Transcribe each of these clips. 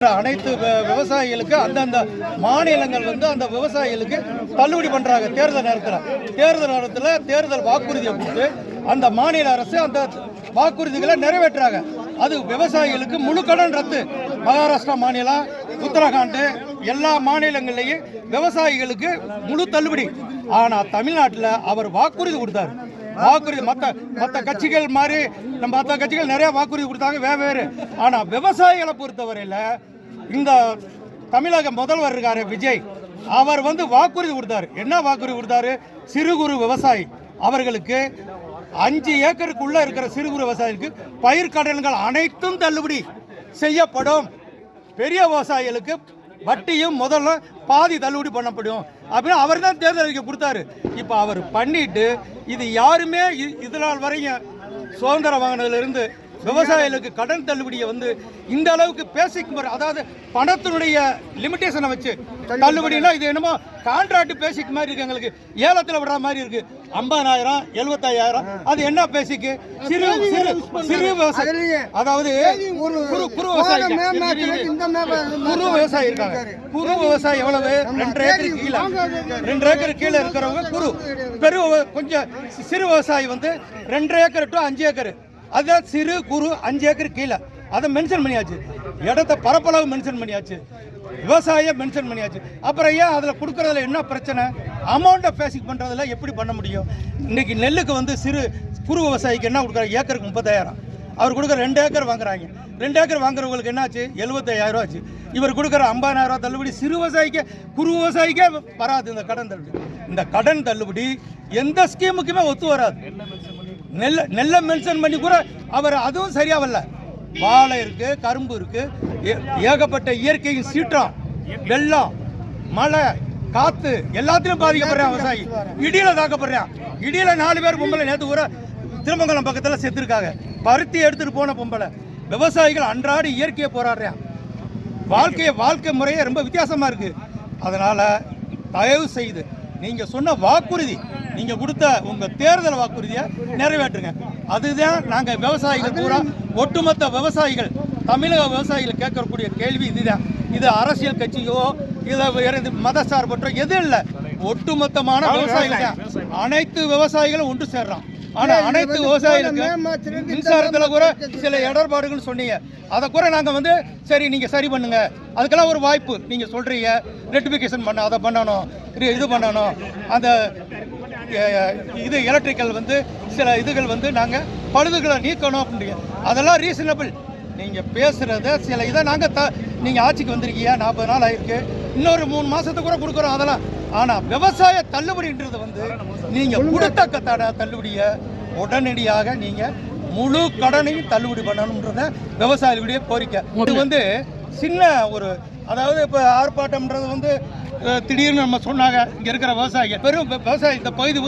அனைத்து விவசாயிகளுக்கு அந்தந்த மாநிலங்கள் அந்த விவசாயிகளுக்கு தள்ளுபடி பண்றாங்க. தேர்தல் நேரத்தில் தேர்தல் வாக்குறுதியை கொடுத்து அந்த மாநில அரசு அந்த வாக்குறுதிகளை நிறைவேற்றாங்க. அது விவசாயிகளுக்கு முழு கடன் ரத்து. மகாராஷ்டிரா மாநிலம், உத்தரகாண்ட் எல்லா மாநிலங்கள்லையும் விவசாயிகளுக்கு முழு தள்ளுபடி. ஆனா தமிழ்நாட்டில் அவர் வாக்குறுதி கொடுத்தாரு. வாக்குறுதி மற்ற கட்சிகள் மாதிரி மற்ற கட்சிகள் நிறைய வாக்குறுதி கொடுத்தாங்க வேறு. ஆனால் விவசாயிகளை பொறுத்தவரையில் இந்த தமிழக முதல்வர் இருக்காரு விஜய், அவர் வாக்குறுதி கொடுத்தாரு. என்ன வாக்குறுதி கொடுத்தாரு? சிறு குறு விவசாயி அவர்களுக்கு 5 ஏக்கருக்குள்ள இருக்கிற சிறு குறு விவசாயிகளுக்கு பயிர் கடன்கள் அனைத்தும் தள்ளுபடி செய்யப்படும். பெரிய விவசாயிகளுக்கு வட்டியும் முதல்ல பாதி தள்ளுபடி பண்ணப்படும் அப்படின்னு அவர் தான் தேர்தல் அறிக்கை கொடுத்தாரு. இப்போ அவர் பண்ணிட்டு இது யாருமே இதனால் வரையும் சுதந்திரம் வாங்கினதுலேருந்து விவசாயிகளுக்கு கடன் தள்ளுபடியை இந்த அளவுக்கு பேசிக் முறை, அதாவது பணத்தினுடைய லிமிட்டேஷனை வச்சு தள்ளுபடினா இது என்னமோ கான்ட்ராக்ட் பேசிக் மாதிரி இருக்கு. எங்களுக்கு ஏலத்தில் விடுற மாதிரி இருக்கு. 50,000 75,000 அது என்ன பேசிக்கு? சிறு விவசாயி, அதாவது குறு விவசாயி இருக்காங்க. குறு விவசாயி எவ்வளவு? 2 ஏக்கர் கீழே இருக்கிறவங்க குறு. கொஞ்சம் சிறு விவசாயி 2 ஏக்கர் டு 5 ஏக்கர், அதுதான் சிறு குறு. 5 ஏக்கர் கீழே அதை மென்ஷன் பண்ணியாச்சு. இடத்த பரப்பளவு மென்ஷன் பண்ணியாச்சு, விவசாயம் மென்ஷன் பண்ணியாச்சு. அப்புறம் ஏன் அதில் கொடுக்கறதுல என்ன பிரச்சனை? அமௌண்ட்டை பேசிக் பண்ணுறதுல எப்படி பண்ண முடியும்? இன்னைக்கு நெல்லுக்கு சிறு குறு விவசாயிக்கு என்ன கொடுக்குறாங்க? ஏக்கருக்கு 30,000. அவர் கொடுக்குற 2 ஏக்கர் வாங்குறாங்க. 2 ஏக்கர் வாங்குறவங்களுக்கு என்ன ஆச்சு? 75,000 ஆச்சு. இவர் கொடுக்குற 50,000 தள்ளுபடி சிறு விவசாயிக்கு குறு விவசாயிக்கே வராது. இந்த கடன் தள்ளுபடி, இந்த கடன் தள்ளுபடி எந்த ஸ்கீமுக்குமே ஒத்து வராது. நெல்லை மென்ஷன் பண்ணி கூட அவர் அதுவும் சரியா வரல. வாழை இருக்கு, கரும்பு இருக்கு, ஏகப்பட்ட இயற்கையின் சீற்றம், வெள்ளம், மழை, காத்து எல்லாத்திலும் பாதிக்கப்படுறான் விவசாயி. இடியில தாக்கப்படுறான். இடியில 4 பேர் பொம்பளை நேற்று கூட திருமங்கலம் பக்கத்தில் செத்துருக்காங்க. பருத்தி எடுத்துட்டு போன பொம்பளை. விவசாயிகள் அன்றாட இயற்கையை போராடுறான். வாழ்க்கை முறையே ரொம்ப வித்தியாசமா இருக்கு. அதனால தயவு செய்து நீங்க சொன்ன வாக்குறுதி, நீங்க கொடுத்த உங்க தேர்தல் வாக்குறுதியை நிறைவேற்றுங்க. அதுதான் நாங்க விவசாயிகள் பூரா, ஒட்டுமொத்த விவசாயிகள், தமிழக விவசாயிகள் கேட்கக்கூடிய கேள்வி இதுதான். இது அரசியல் கட்சியோ இது மத சார்பற்றோ எதுவும் இல்லை. ஒட்டுமொத்தமான விவசாயிகள் தான். அனைத்து விவசாயிகளும் ஒன்று சேர்றான். ஆனா அனைத்து விவசாயிகளுக்கு மின்சாரத்துல கூட சில இடர்பாடுகள் சொன்னீங்க. அதை கூட நாங்க சரி நீங்க சரி பண்ணுங்க, அதுக்கெல்லாம் ஒரு வாய்ப்பு. நீங்க சொல்றீங்க ரெட்டிபிகேஷன் பண்ண, அதை பண்ணணும், இது பண்ணணும், அந்த இது எலக்ட்ரிக்கல் சில இதுகள் நாங்க பழுதுகளை நீக்கணும் அப்படின்றீங்க. அதெல்லாம் ரீசனபிள். நீங்க பேசுறத சில இதை நீங்க ஆட்சிக்கு வந்திருக்கீங்க, 40 நாள் ஆயிருக்கு, இன்னொரு 3 மாசத்துக்கு கூட கொடுக்குறோம் அதெல்லாம். ஆனா விவசாய தள்ளுபடின்றது நீங்க கொடுத்த தள்ளுபடியை உடனடியாக நீங்க முழு கடனையும் தள்ளுபடி பண்ணணும்ன்றத விவசாயிகளுடைய கோரிக்கை. இது சின்ன ஒரு, அதாவது இப்போ ஆர்ப்பாட்டம்ன்றது திடீர்னு நம்ம சொன்னாங்க. இங்கே இருக்கிற விவசாயிகள் பெரும் விவசாயி, இந்த பகுதி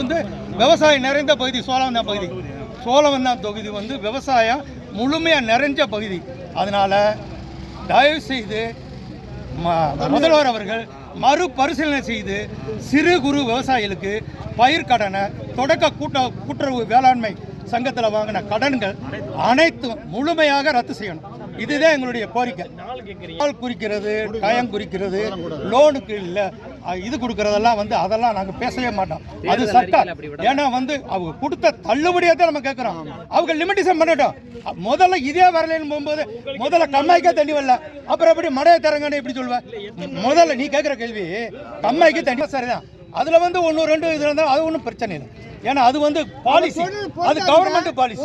விவசாயம் நிறைந்த பகுதி, சோழவந்தான் பகுதி. சோழவந்தான் தொகுதி விவசாயம் முழுமையாக நிறைஞ்ச பகுதி. அதனால தயவு செய்து முதல்வர் அவர்கள் மறுபரிசீலனை செய்து சிறு குறு விவசாயிகளுக்கு பயிர் கடனை, தொடக்க கூட்டுறவு வேளாண்மை சங்கத்தில் வாங்கின கடன்கள் அனைத்தும் முழுமையாக ரத்து செய்யணும். இதுதான் எங்களுடைய கோரிக்கை. நாள் குறிக்கிறது, டயம் குறிக்கிறது, லோனுக்கு இல்லை இது கொடுக்கறதெல்லாம் அதெல்லாம் நாங்கள் பேசவே மாட்டோம். அது சட்டம். ஏன்னா அவங்க கொடுத்த தள்ளுபடியாக தான் நம்ம கேட்குறோம். அவங்க லிமிட்டேஷன் பண்ணிட்டோம். முதல்ல இதே வரலன்னு போகும்போது முதல்ல கம்மாய்க்கே தண்ணி வரல, அப்புறம் எப்படி மழையை தரங்கன்னு எப்படி சொல்லுவேன்? முதல்ல நீ கேட்குற கேள்வி கம்மாய்க்கு தண்ணி சரிதான். அதில் 1 2 இது இருந்தால் அது ஒன்றும் பிரச்சனை இல்லை. ஏன்னா அது பாலிசி, அது கவர்மெண்ட் பாலிசி.